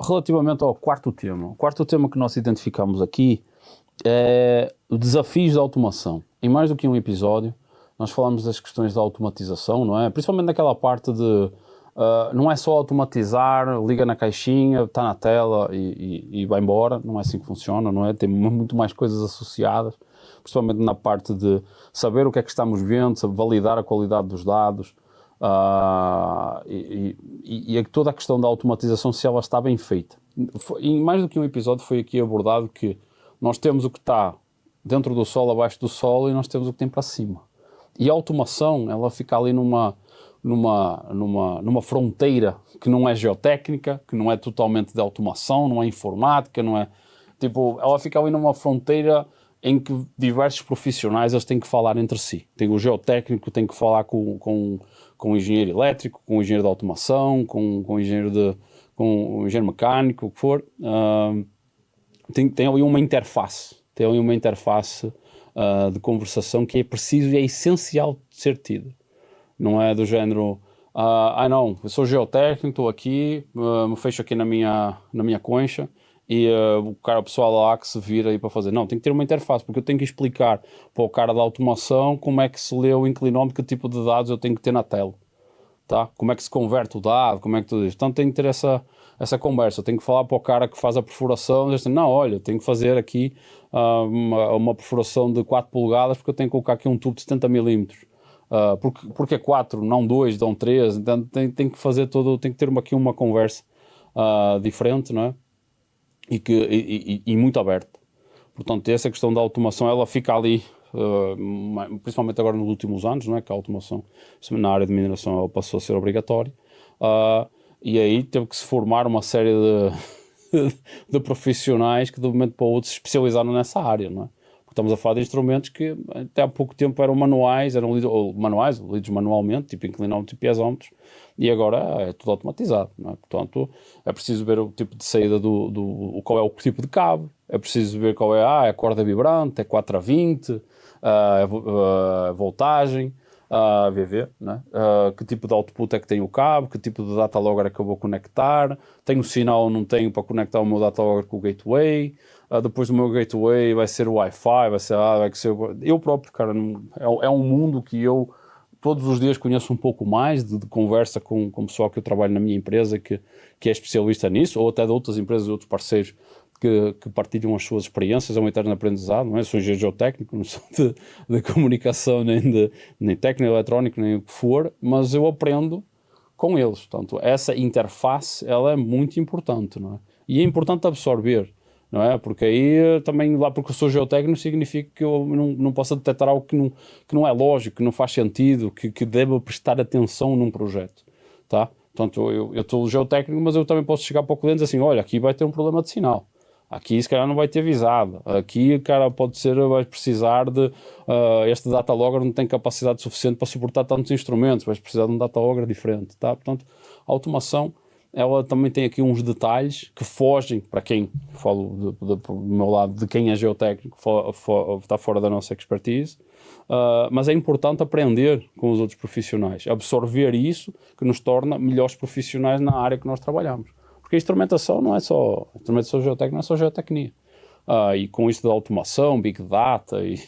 Relativamente ao quarto tema, o quarto tema que nós identificamos aqui é desafios da automação. Em mais do que um episódio, nós falamos das questões da automatização, não é? Principalmente naquela parte de não é só automatizar, liga na caixinha, está na tela e vai embora. Não é assim que funciona, não é? Tem muito mais coisas associadas, principalmente na parte de saber o que é que estamos vendo, validar a qualidade dos dados, e toda a questão da automatização, se ela está bem feita. Em mais do que um episódio foi aqui abordado que nós temos o que está dentro do solo, abaixo do solo, e nós temos o que tem para cima. E a automação, ela fica ali numa fronteira que não é geotécnica, que não é totalmente de automação, não é informática, não é... Tipo, ela fica ali numa fronteira em que diversos profissionais eles têm que falar entre si. Tem o geotécnico, tem que falar com o engenheiro elétrico, com o engenheiro de automação, com o engenheiro mecânico, o que for. Tem ali uma interface. Tem ali uma interface de conversação que é preciso e é essencial de ser tido. Não é do género, não, eu sou geotécnico, estou aqui, me fecho aqui na minha concha e o pessoal lá que se vira aí para fazer. Não, tem que ter uma interface, porque eu tenho que explicar para o cara da automação como é que se lê o inclinómetro, que tipo de dados eu tenho que ter na tela, tá? Como é que se converte o dado, como é que tudo isso. Então tem que ter essa conversa. Eu tenho que falar para o cara que faz a perfuração, dizer assim, não, olha, tenho que fazer aqui uma perfuração de 4 polegadas porque eu tenho que colocar aqui um tubo de 70 milímetros. Porque 4, não 2, não 3, então tem que fazer tem que ter aqui uma conversa diferente, não é? E muito aberta. Portanto, essa questão da automação, ela fica ali, principalmente agora nos últimos anos, não é? Que a automação na área de mineração ela passou a ser obrigatória, e aí teve que se formar uma série de profissionais que de um momento para o outro se especializaram nessa área, não é? Estamos a falar de instrumentos que até há pouco tempo eram manuais, lidos manualmente, tipo inclinómetros e piezómetros, e agora é tudo automatizado, não é? Portanto, é preciso ver o tipo de saída qual é o tipo de cabo, é preciso ver qual é a corda vibrante, é 4 a 20, a voltagem, a VV, né? Que tipo de output é que tem o cabo, que tipo de data logger é que eu vou conectar, tenho sinal ou não tenho para conectar o meu data logger com o gateway, depois do meu gateway vai ser o Wi-Fi, vai ser eu próprio, cara, é um mundo que eu todos os dias conheço um pouco mais de conversa com o pessoal que eu trabalho na minha empresa que é especialista nisso, ou até de outras empresas e outros parceiros que partilham as suas experiências. É um eterno aprendizado, não é? Sou engenheiro geotécnico, não sou de comunicação, nem técnico, eletrónico, nem o que for, mas eu aprendo com eles. Portanto, essa interface, ela é muito importante, não é? E é importante absorver, não é? Porque aí também, lá porque eu sou geotécnico, significa que eu não posso detectar algo que não é lógico, que não faz sentido, que deva prestar atenção num projeto, tá? Portanto, eu estou geotécnico, mas eu também posso chegar para o cliente e dizer assim, olha, aqui vai ter um problema de sinal. Aqui, se calhar, não vai ter visado. Aqui, cara, vai precisar de... este data logger não tem capacidade suficiente para suportar tantos instrumentos. Vais precisar de um data logger diferente, tá? Portanto, a automação, ela também tem aqui uns detalhes que fogem, para quem, falo do meu lado, de quem é geotécnico, está fora da nossa expertise. Mas é importante aprender com os outros profissionais. Absorver isso que nos torna melhores profissionais na área que nós trabalhamos. Porque a instrumentação não é só... A instrumentação geotécnica não é só geotecnia. E com isso da automação, Big Data e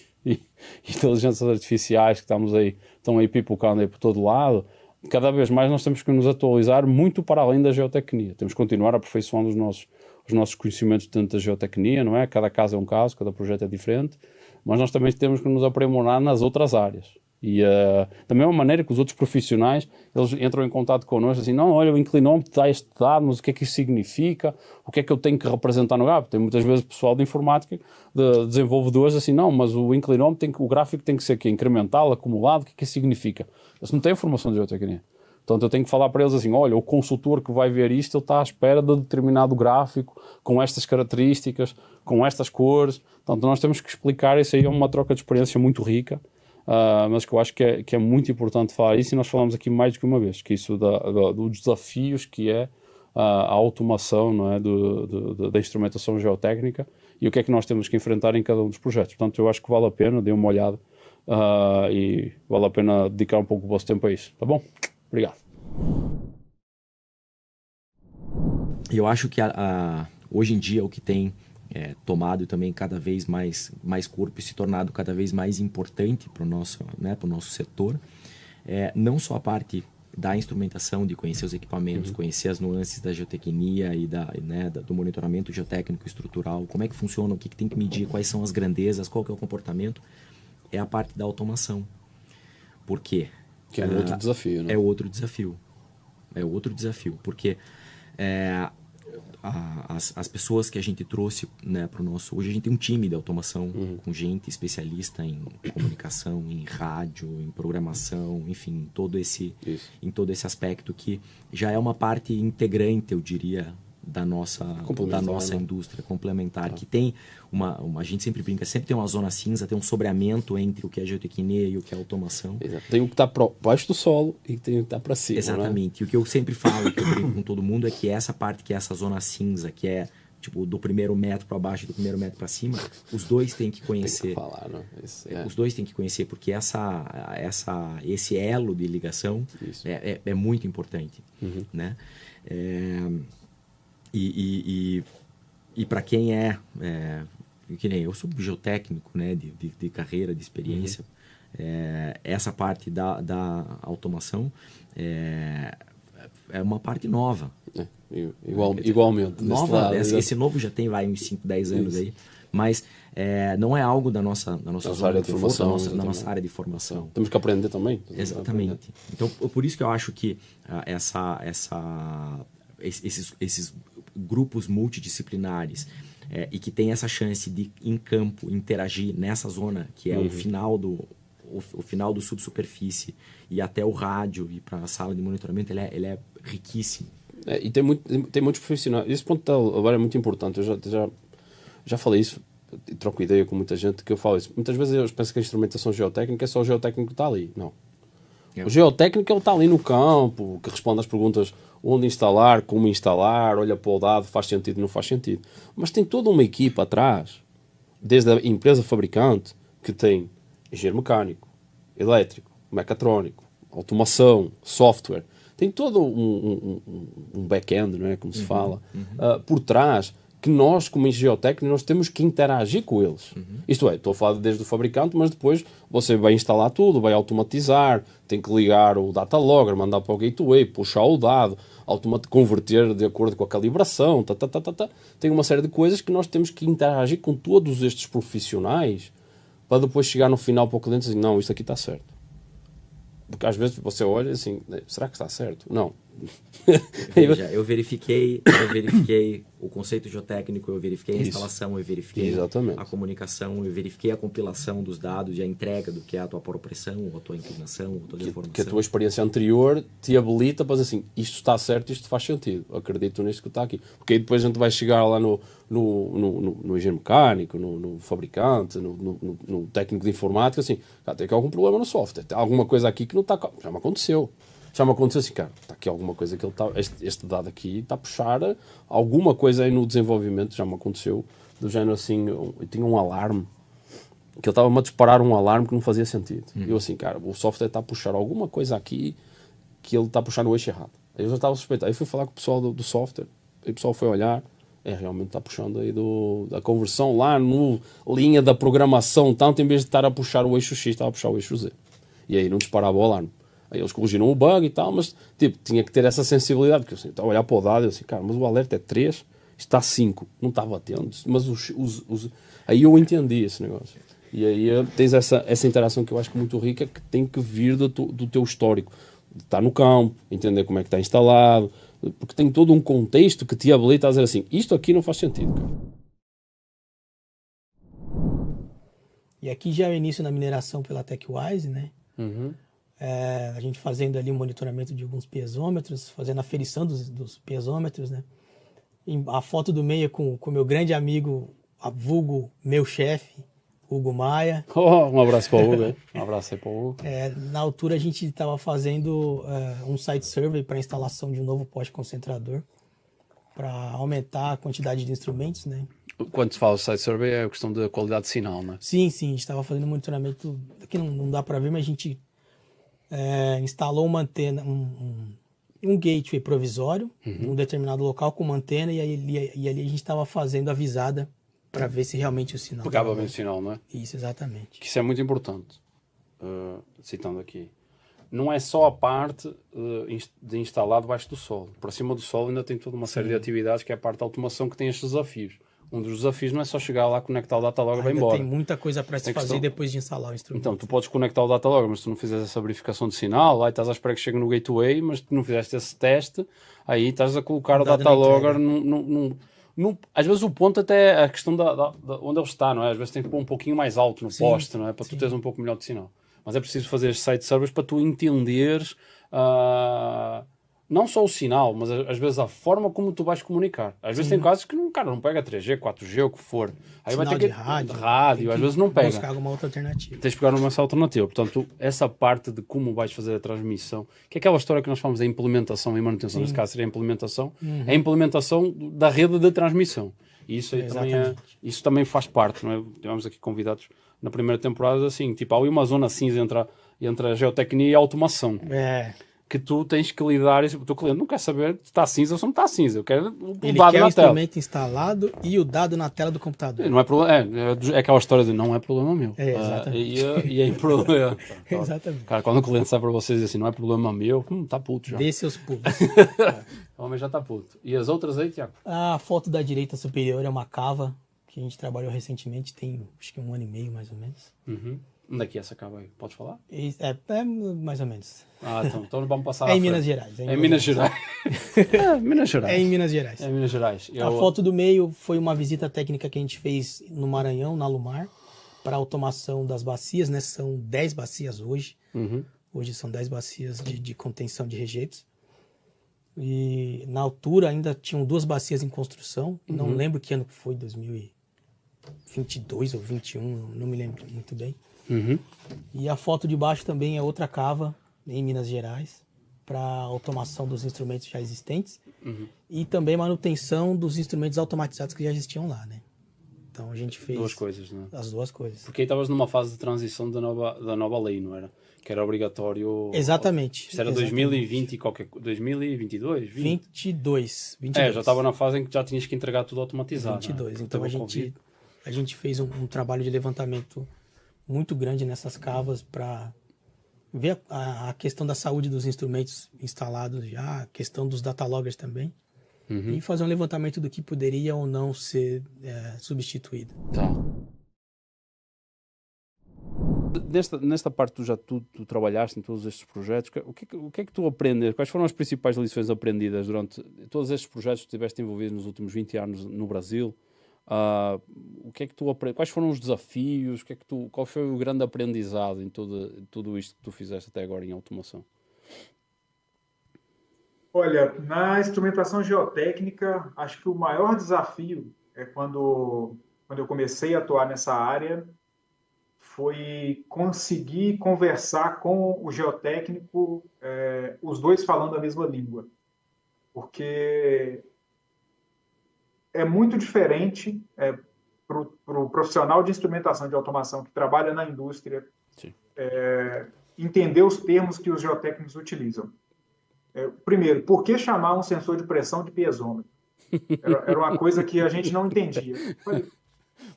inteligências artificiais que estão aí pipocando aí por todo lado, cada vez mais nós temos que nos atualizar muito para além da geotecnia. Temos que continuar aperfeiçoando os nossos conhecimentos dentro da geotecnia, não é? Cada caso é um caso, cada projeto é diferente, mas nós também temos que nos aprimorar nas outras áreas. E da mesma maneira que os outros profissionais, eles entram em contato connosco assim, não, olha, o inclinómetro dá este dado, mas o que é que isso significa? O que é que eu tenho que representar no gráfico? Tem muitas vezes pessoal de informática, de desenvolvedores, assim, não, mas o inclinómetro, o gráfico tem que ser aqui, incremental, acumulado, o que é que isso significa? Eles não têm formação de geotecnia. Portanto, eu tenho que falar para eles assim, olha, o consultor que vai ver isto, ele está à espera de determinado gráfico, com estas características, com estas cores. Portanto, nós temos que explicar, isso aí é uma troca de experiência muito rica. Mas que eu acho que é muito importante falar isso, e nós falamos aqui mais do que uma vez, que isso dos desafios que é a automação, não é, da instrumentação geotécnica e o que é que nós temos que enfrentar em cada um dos projetos. Portanto, eu acho que vale a pena, dê uma olhada e vale a pena dedicar um pouco do vosso tempo a isso, tá bom? Obrigado. eu acho que hoje em dia o que tem tomado também cada vez mais corpo e se tornado cada vez mais importante para o nosso, né, para o nosso setor, não só a parte da instrumentação, de conhecer os equipamentos, conhecer as nuances da geotecnia e do monitoramento geotécnico estrutural, como é que funciona, o que tem que medir, quais são as grandezas, qual que é o comportamento, é a parte da automação. Por quê? Que é outro desafio, né? É outro desafio. É outro desafio, porque as pessoas que a gente trouxe, né, para o nosso... Hoje a gente tem um time de automação com gente especialista em comunicação, em rádio, em programação, enfim, em todo esse aspecto que já é uma parte integrante, eu diria, da nossa indústria complementar, que tem a gente sempre brinca, sempre tem uma zona cinza, tem um sobreamento entre o que é geotecnia e o que é automação. Exato. Tem o que está baixo do solo e tem o que está para cima. Exatamente. Né? E o que eu sempre falo, que eu brinco com todo mundo, é que essa parte, que é essa zona cinza, que é tipo do primeiro metro para baixo e do primeiro metro para cima, os dois têm que conhecer. Tem que falar, né? Os dois têm que conhecer, porque esse elo de ligação é muito importante, né? E para quem que nem eu sou geotécnico, né, de carreira, de experiência, essa parte da automação é uma parte nova. Igualmente. Nova, esse novo já tem uns 5, 10 anos aí, mas não é algo da nossa área de formação, da nossa área de formação. Temos que aprender também. Exatamente. Então, por isso que eu acho que esses grupos multidisciplinares e que tem essa chance de, em campo, interagir nessa zona que é o final do subsuperfície e até o rádio e para a sala de monitoramento, ele é riquíssimo. E tem muitos profissionais. Esse ponto agora é muito importante. Eu já falei isso e troco ideia com muita gente que eu falo isso. Muitas vezes eu penso que a instrumentação geotécnica é só o geotécnico que está ali. Não. O geotécnico ele está ali no campo, que responde às perguntas onde instalar, como instalar, olha para o dado, faz sentido, não faz sentido. Mas tem toda uma equipa atrás, desde a empresa fabricante, que tem engenheiro mecânico, elétrico, mecatrónico, automação, software. Tem todo um back-end, não é, como se fala, por trás, que nós, como geotécnicos, nós temos que interagir com eles. Isto é, estou a falar desde o fabricante, mas depois você vai instalar tudo, vai automatizar, tem que ligar o data logger, mandar para o gateway, puxar o dado, converter de acordo com a calibração, Tem uma série de coisas que nós temos que interagir com todos estes profissionais para depois chegar no final para o cliente e dizer, não, isto aqui está certo. Porque às vezes você olha assim, será que está certo? Não. Veja, eu verifiquei o conceito geotécnico, eu verifiquei a instalação, eu verifiquei a comunicação, eu verifiquei a compilação dos dados e a entrega do que é a tua propressão, ou a tua inclinação, ou a tua deformação. Que a tua experiência anterior te habilita para dizer assim, isto está certo, isto faz sentido, acredito nisto que está aqui. Porque aí depois a gente vai chegar lá no engenheiro mecânico, no fabricante, no técnico de informática, assim, tem aqui algum problema no software, tem alguma coisa aqui que não está... Já me aconteceu assim, cara, está aqui alguma coisa que ele está... Este dado aqui está a puxar alguma coisa aí no desenvolvimento, já me aconteceu, do género assim, eu tinha um alarme, que ele estava-me a disparar um alarme que não fazia sentido. E eu assim, cara, o software está a puxar alguma coisa aqui que ele está a puxar no eixo errado. Aí eu já estava suspeitado. Aí fui falar com o pessoal do software, aí o pessoal foi olhar, realmente está puxando aí da conversão lá no linha da programação, tanto em vez de estar a puxar o eixo X, estava a puxar o eixo Z. E aí não disparava o alarme. Aí eles corrigiram o bug e tal, mas tipo, tinha que ter essa sensibilidade, porque eu assim, estava a olhar para o dado e eu assim, cara, mas o alerta é 3, isto está 5, não está batendo, mas aí eu entendi esse negócio. E aí tens essa interação que eu acho que é muito rica, que tem que vir do teu histórico, de estar no campo, entender como é que está instalado, porque tem todo um contexto que te habilita a dizer assim, isto aqui não faz sentido, cara. E aqui já é o início da mineração pela TechWise, né? A gente fazendo ali o monitoramento de alguns piezômetros, fazendo a aferição dos piezômetros, né? E a foto do meio com o meu grande amigo, vulgo meu chefe, Hugo Maia. Um abraço para o Hugo, um abraço aí para o Hugo. Na altura a gente estava fazendo um site survey para a instalação de um novo poste concentrador, para aumentar a quantidade de instrumentos, né? Quando se fala de site survey é a questão da qualidade de sinal, não é? Sim, a gente estava fazendo monitoramento, aqui não dá para ver, mas a gente instalou uma antena, um gateway provisório, num determinado local com uma antena, e ali a gente estava fazendo a visada para ver se realmente o sinal... Pegava bem o sinal, não é? Isso, exatamente. Que isso é muito importante. Citando aqui. Não é só a parte de instalar debaixo do solo. Por cima do solo ainda tem toda uma série de atividades, que é a parte da automação, que tem estes desafios. Um dos desafios não é só chegar lá, conectar o datalog e vai embora. Tem muita coisa para se fazer depois de instalar o instrumento. Então, tu podes conectar o datalog, mas se tu não fizeres essa verificação de sinal, aí estás à espera que chegue no gateway, mas tu não fizeste esse teste, aí estás a colocar o datalogger às vezes o ponto até é a questão da onde ele está, não é? Às vezes tem que pôr um pouquinho mais alto no poste, não é? Para tu teres um pouco melhor de sinal. Mas é preciso fazer site service para tu entenderes não só o sinal, mas às vezes a forma como tu vais comunicar. Às vezes tem casos que não pega 3G, 4G, o que for. Aí sinal vai ter de rádio, às vezes não pega. Buscar alguma outra alternativa. Tens de pegar uma alternativa. Portanto, essa parte de como vais fazer a transmissão, que é aquela história que nós falamos da implementação e manutenção, nesse caso seria a implementação, é a implementação da rede de transmissão. E isso, isso também faz parte, não é? Tivemos aqui convidados na primeira temporada, assim, tipo, há ali uma zona cinza entre a geotecnia e a automação. Que tu tens que lidar, o teu cliente não quer saber se está cinza ou se não está cinza. Eu quero o dado na tela. Ele quer o instrumento instalado e o dado na tela do computador. Não é problema, é aquela história de não é problema meu. Exatamente. E é problema. Exatamente. Cara, quando o cliente sai para vocês e diz assim, não é problema meu, está puto já. Dê seus pulos. O homem já está puto. E as outras aí, Tiago? A foto da direita superior é uma cava que a gente trabalhou recentemente, tem acho que 1 ano e meio mais ou menos. Onde é que é essa cava aí? Podes falar? É mais ou menos. Então vamos passar em Minas Gerais. É em Minas Gerais. Minas Gerais. É em Minas Gerais. É em Minas Gerais. A foto do meio foi uma visita técnica que a gente fez no Maranhão, na Lumar, para automação das bacias, né? São 10 bacias hoje. Hoje são 10 bacias de contenção de rejeitos. E na altura ainda tinham 2 bacias em construção. Não lembro que ano que foi, 2022 ou 2021, não me lembro muito bem. E a foto de baixo também é outra cava em Minas Gerais para automação dos instrumentos já existentes e também manutenção dos instrumentos automatizados que já existiam lá, né? Então a gente fez 2 coisas, né? As 2 coisas. Porque aí estavas numa fase de transição da nova lei, não era? Que era obrigatório. Exatamente. Isto era 2020 e qualquer 2022, 22. Já estava na fase em que já tinhas que entregar tudo automatizado. 22. Né? Então a gente fez um trabalho de levantamento muito grande nessas cavas para ver a questão da saúde dos instrumentos instalados já, a questão dos dataloggers também, e fazer um levantamento do que poderia ou não ser substituído. Tá. Nesta parte tu trabalhaste em todos estes projetos, o que é que tu aprendes? Quais foram as principais lições aprendidas durante todos estes projetos que estiveste envolvido nos últimos 20 anos no Brasil? O que é que tu quais foram os desafios? Qual foi o grande aprendizado em tudo isto que tu fizeste até agora em automação? Olha, na instrumentação geotécnica, acho que o maior desafio é quando eu comecei a atuar nessa área foi conseguir conversar com o geotécnico, os dois falando a mesma língua, porque é muito diferente para o profissional de instrumentação de automação que trabalha na indústria entender os termos que os geotécnicos utilizam. Primeiro, por que chamar um sensor de pressão de piezômetro? Era uma coisa que a gente não entendia.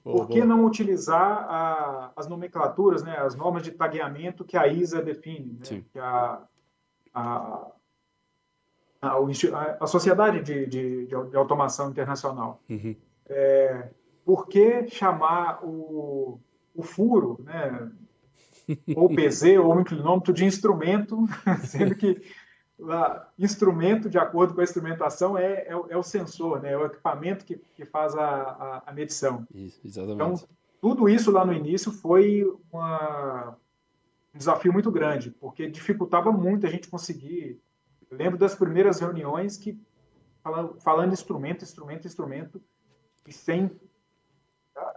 Por que não utilizar as nomenclaturas, né, as normas de tagueamento que a ISA define, né, que a Sociedade de Automação Internacional? Por que chamar o furo, né, ou PZ, ou inclinômetro de instrumento, sendo que instrumento, de acordo com a instrumentação, é o sensor, né, é o equipamento que faz a medição. Isso, exatamente. Então, tudo isso lá no início foi um desafio muito grande, porque dificultava muito a gente conseguir. Eu lembro das primeiras reuniões que falando instrumento, e sem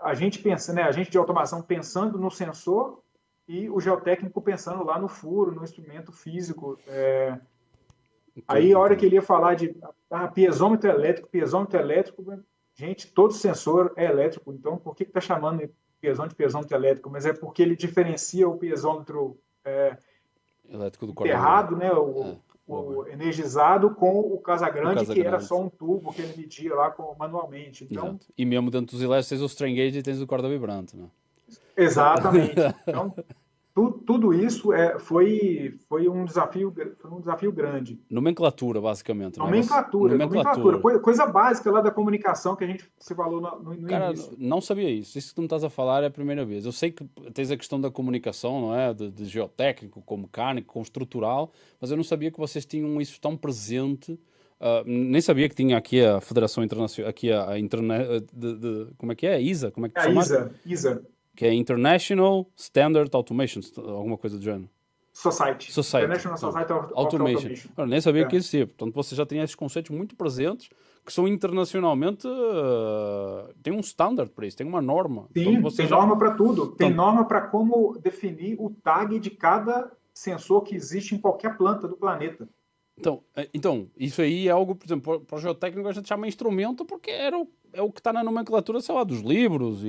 a gente pensando, né, a gente de automação pensando no sensor e o geotécnico pensando lá no furo, no instrumento físico. Aí a hora que ele ia falar de piezômetro elétrico, gente, todo sensor é elétrico, então por que está chamando de piezômetro elétrico? Mas é porque ele diferencia o piezômetro elétrico do enterrado, né, energizado com o Casagrande, que era Casagrande. só um tubo que ele media lá manualmente. Então, Exato. E mesmo dentro dos elétricos tens o strain gauge e tens o corda vibrante, não é? exatamente. Então, tudo isso foi um desafio grande. Nomenclatura, basicamente. Não é? Nomenclatura. Coisa básica lá da comunicação que a gente se falou no Cara, início. não sabia isso. Isso que tu me estás a falar é a primeira vez. Eu sei que tens a questão da comunicação, não é? De geotécnico, com mecânico, com estrutural, mas eu não sabia que vocês tinham isso tão presente. Nem sabia que tinha aqui a Federação Internacional, aqui a internet, como é que é? ISA? Como é que A chama? ISA. Que é International Standard Automation, alguma coisa do gênero. Society. International Então, Society of Automation. Eu nem sabia É. que existia. Portanto, você já tinha esses conceitos muito presentes que são internacionalmente... tem um standard para isso, tem uma norma. Sim, Portanto, tem norma para tudo. Tem norma para como definir o tag de cada sensor que existe em qualquer planta do planeta. Então, isso aí é algo, por exemplo, para o geotécnico a gente chama instrumento porque é o que está na nomenclatura, sei lá, dos livros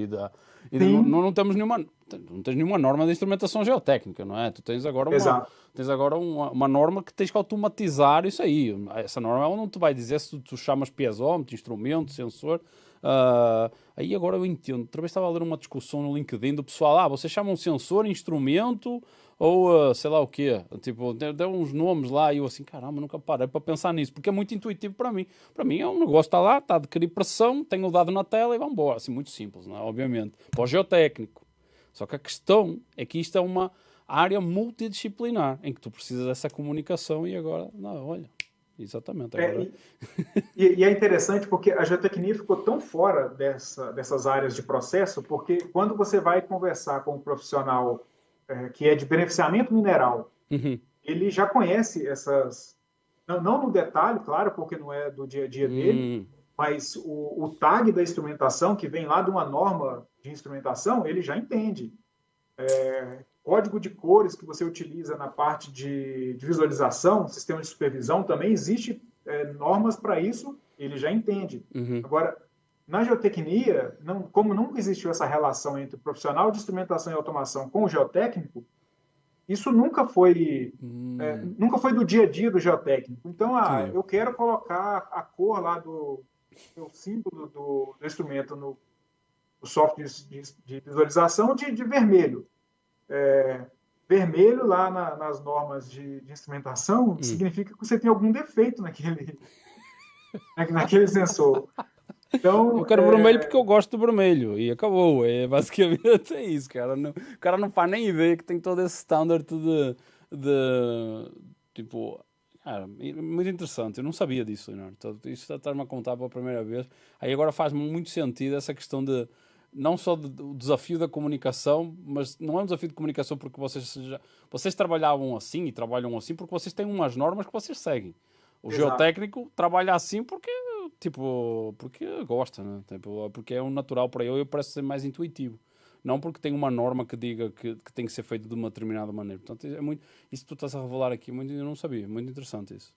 não temos nenhuma norma de instrumentação geotécnica, não é? Tu tens agora uma norma que tens que automatizar isso aí. Essa norma ela não te vai dizer se tu chamas piezómetro, instrumento, sensor. Aí agora eu entendo. Outra vez estava a ler uma discussão no LinkedIn do pessoal, vocês chamam sensor, instrumento ou sei lá o quê. Tipo, deu uns nomes lá e eu assim, caramba, nunca parei para pensar nisso, porque é muito intuitivo para mim. Para mim é um negócio, está lá, está a adquirir pressão, tenho o dado na tela e vamos embora. Assim, muito simples, não é? Obviamente. Para o geotécnico. Só que a questão é que isto é uma área multidisciplinar, em que tu precisas dessa comunicação e agora, não, olha... Exatamente. Agora... E é interessante porque a geotecnia ficou tão fora dessas áreas de processo, porque quando você vai conversar com um profissional que é de beneficiamento mineral, ele já conhece essas... Não no detalhe, claro, porque não é do dia a dia dele, mas o tag da instrumentação, que vem lá de uma norma de instrumentação, ele já entende. Código de cores que você utiliza na parte de visualização, sistema de supervisão, também existe normas para isso, ele já entende. Agora, na geotecnia, como nunca existiu essa relação entre o profissional de instrumentação e automação com o geotécnico, isso nunca foi do dia a dia do geotécnico. Então, eu quero colocar a cor lá do símbolo do instrumento no software de visualização de vermelho. Vermelho lá nas normas de instrumentação significa que você tem algum defeito naquele sensor. Então, eu quero vermelho porque eu gosto do vermelho e acabou. Basicamente é isso, cara. O cara não faz nem ideia que tem todo esse standard de tipo... Cara, muito interessante. Eu não sabia disso, Leonardo. Isso está-me a contar pela primeira vez. Aí agora faz muito sentido essa questão de não só o desafio da comunicação, mas não é um desafio de comunicação porque vocês trabalhavam assim e trabalham assim porque vocês têm umas normas que vocês seguem. O geotécnico trabalha assim porque gosta, né? Porque é um natural para ele e parece ser mais intuitivo. Não porque tem uma norma que diga que tem que ser feito de uma determinada maneira. Portanto, isso que tu estás a revelar aqui, eu não sabia. Muito interessante isso.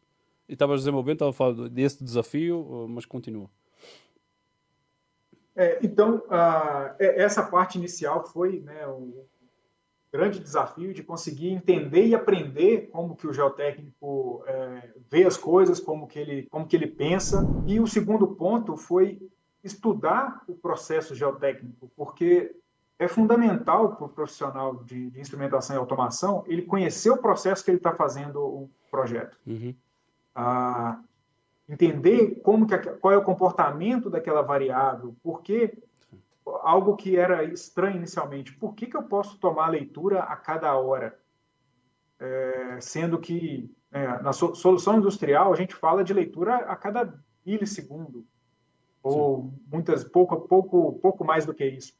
E estavas desenvolvendo, estava a falar desse desafio, mas continua. Então, essa parte inicial foi, né, um grande desafio de conseguir entender e aprender como que o geotécnico vê as coisas, como que ele pensa. E o segundo ponto foi estudar o processo geotécnico, porque é fundamental para o profissional de instrumentação e automação ele conhecer o processo que ele está fazendo o projeto. Entender qual é o comportamento daquela variável, porque algo que era estranho inicialmente, por que eu posso tomar leitura a cada hora? Sendo que na solução industrial a gente fala de leitura a cada milissegundo, ou pouco mais do que isso.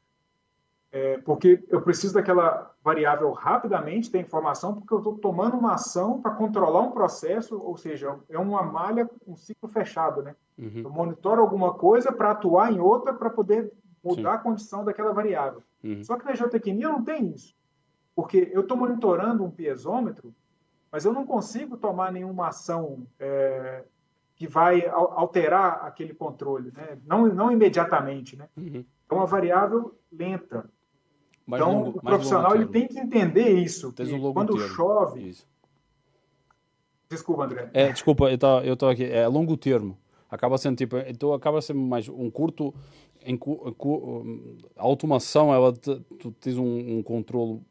Porque eu preciso daquela variável rapidamente, ter informação, porque eu estou tomando uma ação para controlar um processo, ou seja, é uma malha, um ciclo fechado, né? Eu monitoro alguma coisa para atuar em outra para poder mudar a condição daquela variável. Só que na geotecnia não tem isso, porque eu estou monitorando um piezômetro, mas eu não consigo tomar nenhuma ação que vai alterar aquele controle, né? Não imediatamente, né? É uma variável lenta. Então, o profissional ele tem que entender isso. Quando chove, Desculpa, André. Desculpa, eu estou aqui. É a longo termo. Acaba sendo tipo, então acaba sendo mais um curto. A automação, tu tens um controle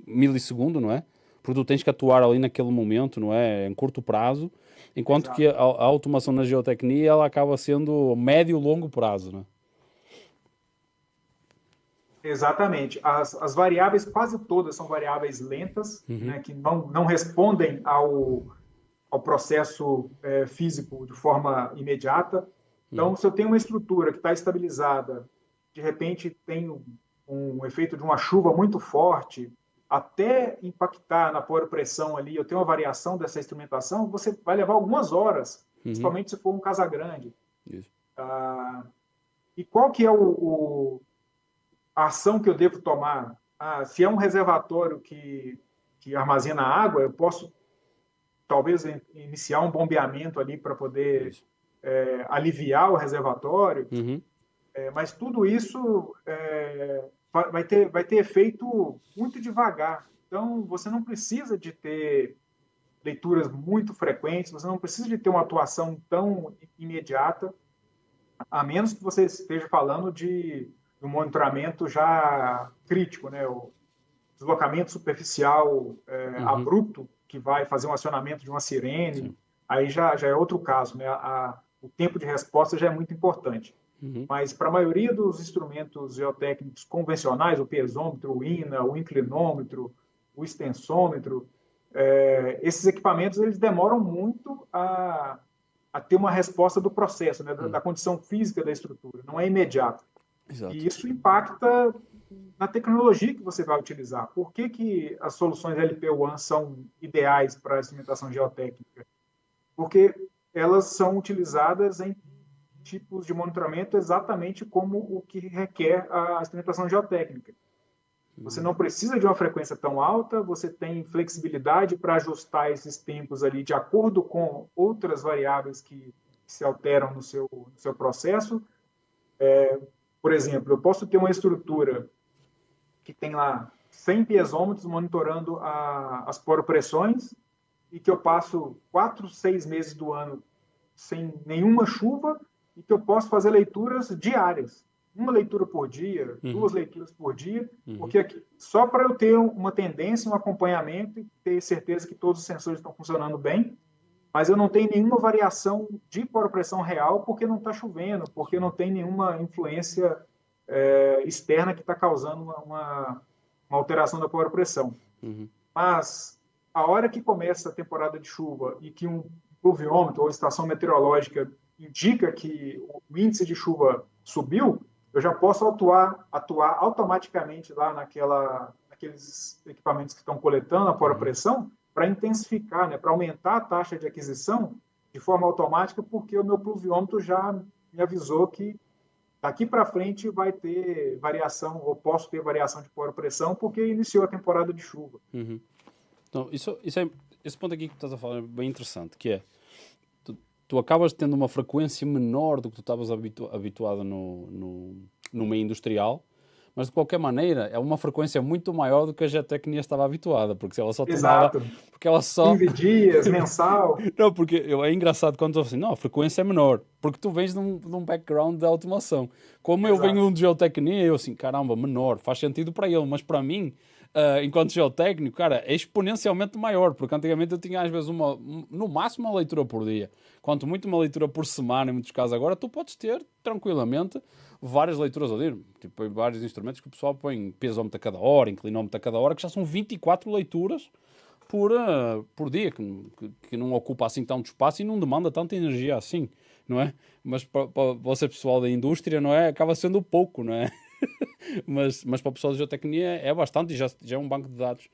milissegundo, não é? Porque tu tens que atuar ali naquele momento, não é? Em curto prazo. Enquanto Exato. que a automação na geotecnia, ela acaba sendo médio e longo prazo, não é? Exatamente. As variáveis, quase todas são variáveis lentas, né, que não respondem ao processo físico de forma imediata. Então, se eu tenho uma estrutura que está estabilizada, de repente tem um efeito de uma chuva muito forte, até impactar na pressão ali, eu tenho uma variação dessa instrumentação, você vai levar algumas horas, principalmente se for um casa grande. Isso. E qual que é a ação que eu devo tomar? Se é um reservatório que armazena água, eu posso talvez iniciar um bombeamento ali para poder aliviar o reservatório, mas tudo isso vai ter efeito muito devagar. Então, você não precisa de ter leituras muito frequentes, você não precisa de ter uma atuação tão imediata, a menos que você esteja falando de um monitoramento já crítico, né? O deslocamento superficial abrupto, que vai fazer um acionamento de uma sirene, sim, aí já é outro caso, né? O tempo de resposta já é muito importante. Mas para a maioria dos instrumentos geotécnicos convencionais, o piezômetro, o INA, o inclinômetro, o extensômetro, esses equipamentos eles demoram muito a ter uma resposta do processo, né? Da condição física da estrutura, não é imediato. Exato. E isso impacta na tecnologia que você vai utilizar. Por que as soluções LP-WAN são ideais para a instrumentação geotécnica? Porque elas são utilizadas em tipos de monitoramento exatamente como o que requer a instrumentação geotécnica. Você não precisa de uma frequência tão alta, você tem flexibilidade para ajustar esses tempos ali de acordo com outras variáveis que se alteram no seu processo. Por exemplo, eu posso ter uma estrutura que tem lá 100 piezômetros monitorando as poropressões e que eu passo 4, 6 meses do ano sem nenhuma chuva e que eu posso fazer leituras diárias. Uma leitura por dia, 2 leituras por dia, porque aqui, só para eu ter uma tendência, um acompanhamento e ter certeza que todos os sensores estão funcionando bem, mas eu não tenho nenhuma variação de poropressão real porque não está chovendo, porque não tem nenhuma influência externa que está causando uma alteração da poropressão. Mas a hora que começa a temporada de chuva e que um pluviômetro ou estação meteorológica indica que o índice de chuva subiu, eu já posso atuar automaticamente lá naqueles equipamentos que estão coletando a poropressão para intensificar, né, para aumentar a taxa de aquisição de forma automática, porque o meu pluviômetro já me avisou que daqui para frente vai ter variação, ou posso ter variação de poropressão, porque iniciou a temporada de chuva. Então, esse ponto aqui que tu estás a falar é bem interessante, que é, tu acabas tendo uma frequência menor do que tu estavas habituado no meio industrial, mas de qualquer maneira é uma frequência muito maior do que a geotecnia estava habituada, porque ela só tomava... Exato. Porque ela só... 15 dias, mensal. Não, porque é engraçado quando tu assim, não, a frequência é menor, porque tu vens de um background de automação. Como eu venho de geotecnia, eu assim, caramba, menor, faz sentido para ele, mas para mim, enquanto geotécnico, cara, é exponencialmente maior, porque antigamente eu tinha às vezes no máximo uma leitura por dia, quanto muito uma leitura por semana, em muitos casos. Agora tu podes ter tranquilamente várias leituras ali, tipo vários instrumentos que o pessoal põe piezômetro a cada hora, inclinômetro a cada hhora, que já são 24 leituras por dia, que não ocupa assim tanto espaço e não demanda tanta energia assim, não é? Mas para você pessoal da indústria, não é? Acaba sendo pouco, não é? mas para o pessoal de geotecnia é bastante e já é um banco de dados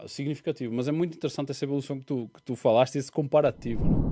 significativo. Mas é muito interessante essa evolução que tu falaste, esse comparativo, não é?